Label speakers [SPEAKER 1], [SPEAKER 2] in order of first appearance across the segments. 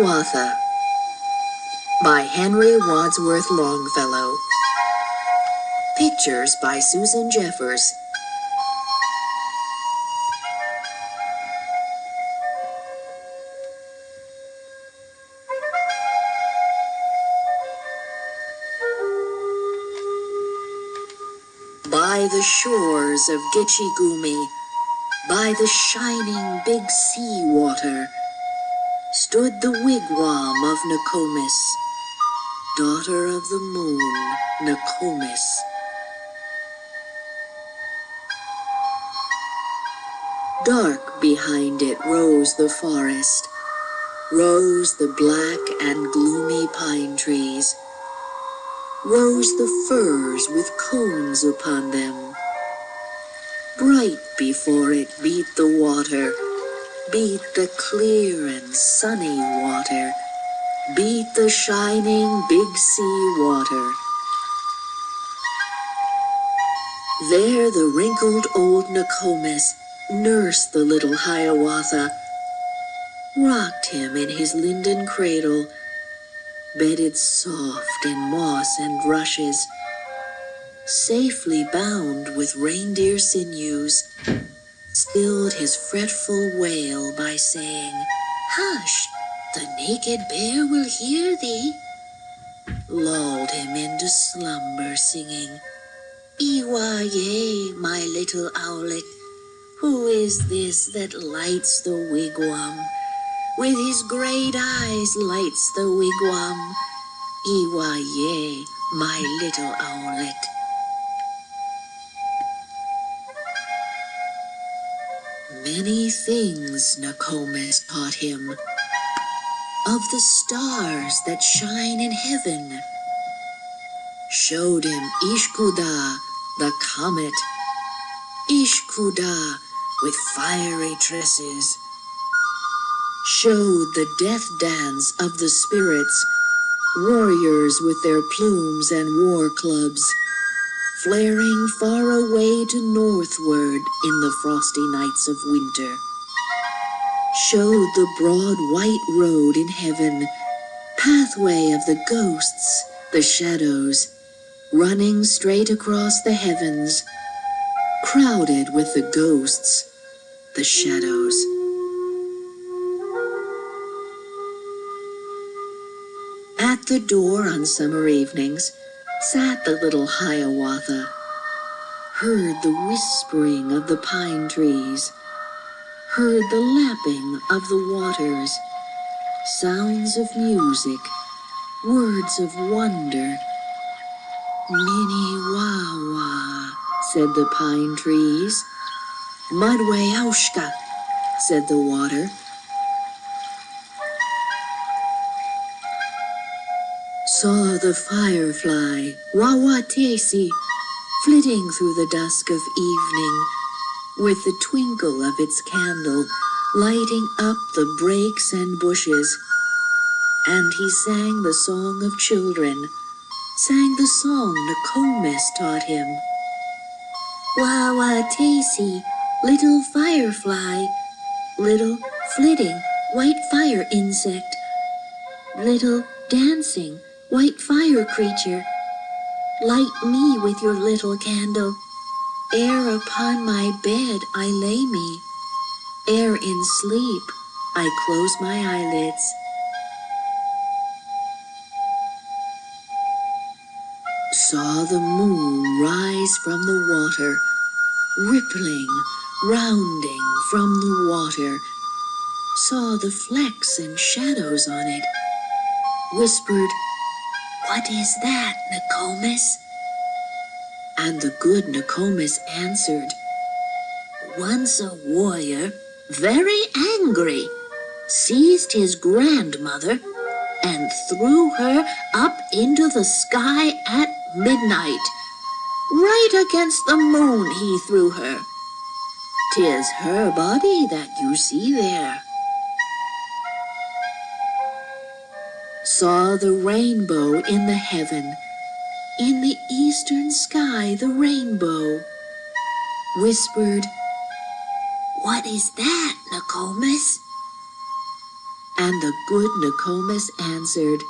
[SPEAKER 1] Hiawatha by Henry Wadsworth Longfellow. Pictures by Susan Jeffers. By the shores of Gitche-Gumee, by the shining big sea water, stood the wigwam of Nokomis, daughter of the moon, Nokomis. Dark behind it rose the forest, rose the black and gloomy pine trees, rose the firs with cones upon them. Bright before it beat the water, beat the clear and sunny water, beat the shining big sea water. There the wrinkled old Nokomis nursed the little Hiawatha, rocked him in his linden cradle, bedded soft in moss and rushes, safely bound with reindeer sinews, stilled his fretful wail by saying, "Hush, the naked bear will hear thee," lulled him into slumber singing, "Iwa-ye, my little owlet, who is this that lights the wigwam? With his great eyes lights the wigwam. Iwa-ye, my little owlet." Many things Nokomis taught him, of the stars that shine in heaven, showed him Ishkuda, the comet, Ishkuda with fiery tresses, showed the death dance of the spirits, warriors with their plumes and war clubs, flaring far away to northward in the frosty nights of winter, showed the broad white road in heaven, pathway of the ghosts, the shadows, running straight across the heavens, crowded with the ghosts, the shadows. At the door on summer evenings sat the little Hiawatha, heard the whispering of the pine trees, heard the lapping of the waters, sounds of music, words of wonder. "Mini-wa-wa," said the pine trees. "Mudway-aushka," said the water. Saw the firefly, Wawatesi, flitting through the dusk of evening, with the twinkle of its candle lighting up the brakes and bushes. And he sang the song of children, sang the song Nokomis taught him. "Wawatesi, little firefly, little flitting white fire insect, little dancing white fire creature, light me with your little candle, ere upon my bed I lay me, ere in sleep I close my eyelids." Saw the moon rise from the water, rippling, rounding from the water, saw the flecks and shadows on it, whispered, "What is that, Nokomis?" And the good Nokomis answered, "Once a warrior, very angry, seized his grandmother and threw her up into the sky at midnight. Right against the moon he threw her. 'Tis her body that you see there." Saw the rainbow in the heaven, in the eastern sky the rainbow, whispered, "What is that, Nokomis?" And the good Nokomis answered,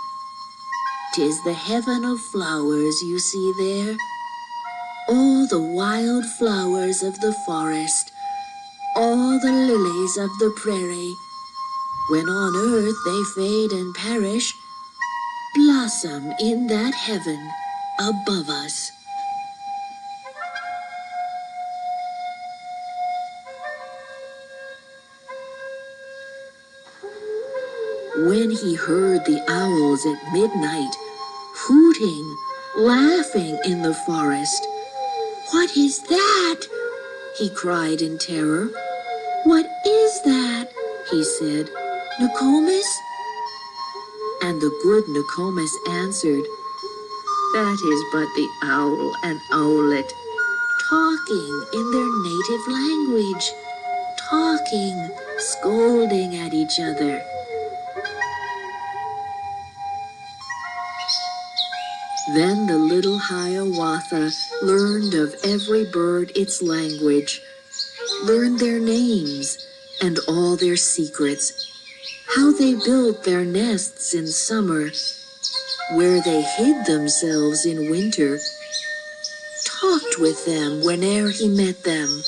[SPEAKER 1] "'Tis the heaven of flowers you see there, all the wild flowers of the forest, all the lilies of the prairie. When on earth they fade and perish, blossom in that heaven above us." When he heard the owls at midnight hooting, laughing in the forest, "What is that?" he cried in terror. "What is that?" he said. "Nokomis?" And the good Nokomis answered, "That is but the owl and owlet, talking in their native language, talking, scolding at each other." Then the little Hiawatha learned of every bird its language, learned their names and all their secrets, how they built their nests in summer, where they hid themselves in winter, talked with them whene'er he met them,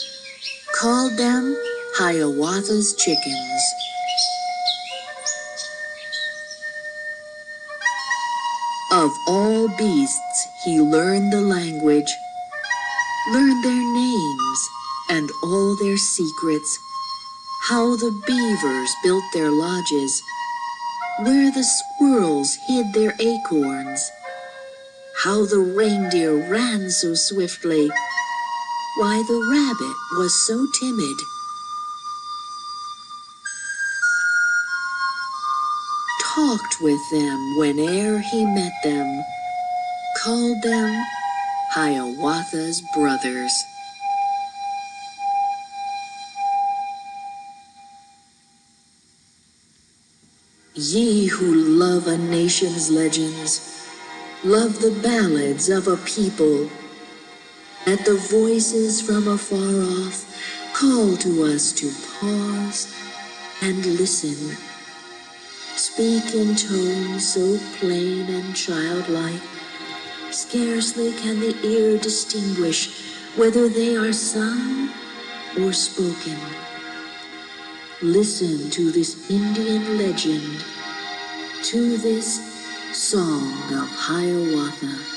[SPEAKER 1] called them Hiawatha's chickens. Of all beasts he learned the language, learned their names and all their secrets, how the beavers built their lodges, where the squirrels hid their acorns, how the reindeer ran so swiftly, why the rabbit was so timid. Talked with them whene'er he met them, called them Hiawatha's brothers. Ye who love a nation's legends, love the ballads of a people, let the voices from afar off call to us to pause and listen. Speak in tones so plain and childlike, scarcely can the ear distinguish whether they are sung or spoken. Listen to this Indian legend, to this song of Hiawatha.